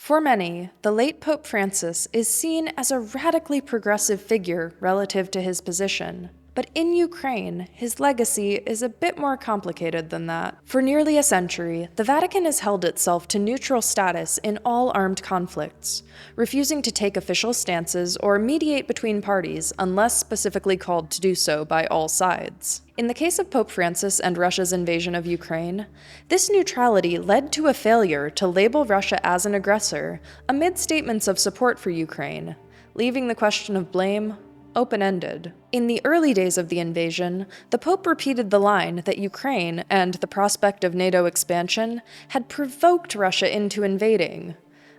For many, the late Pope Francis is seen as a radically progressive figure relative to his position. But in Ukraine, his legacy is a bit more complicated than that. For nearly a century, the Vatican has held itself to neutral status in all armed conflicts, refusing to take official stances or mediate between parties unless specifically called to do so by all sides. In the case of Pope Francis and Russia's invasion of Ukraine, this neutrality led to a failure to label Russia as an aggressor amid statements of support for Ukraine, leaving the question of blame open-ended. In the early days of the invasion, the Pope repeated the line that Ukraine and the prospect of NATO expansion had provoked Russia into invading,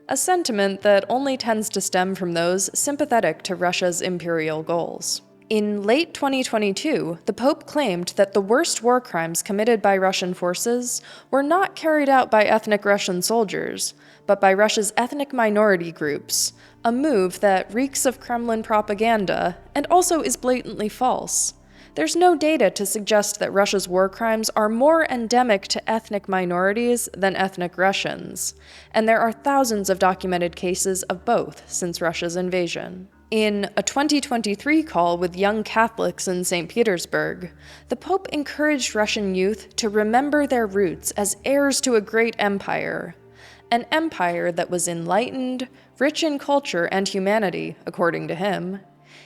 a sentiment that only tends to stem from those sympathetic to Russia's imperial goals. In late 2022, the Pope claimed that the worst war crimes committed by Russian forces were not carried out by ethnic Russian soldiers, but by Russia's ethnic minority groups, a move that reeks of Kremlin propaganda and also is blatantly false. There's no data to suggest that Russia's war crimes are more endemic to ethnic minorities than ethnic Russians, and there are thousands of documented cases of both since Russia's invasion. In a 2023 call with young Catholics in St. Petersburg, the Pope encouraged Russian youth to remember their roots as heirs to a great empire, an empire that was enlightened, rich in culture and humanity, according to him.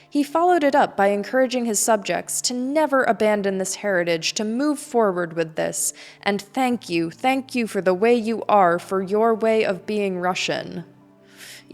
He followed it up by encouraging his subjects to never abandon this heritage, to move forward with this, and thank you for the way you are, for your way of being Russian.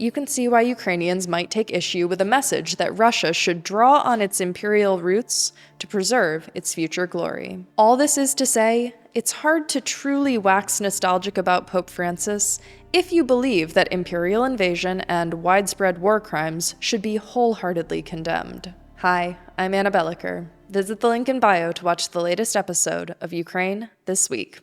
You can see why Ukrainians might take issue with a message that Russia should draw on its imperial roots to preserve its future glory. All this is to say, it's hard to truly wax nostalgic about Pope Francis if you believe that imperial invasion and widespread war crimes should be wholeheartedly condemned. Hi, I'm Belokur. Visit the link in bio to watch the latest episode of Ukraine This Week.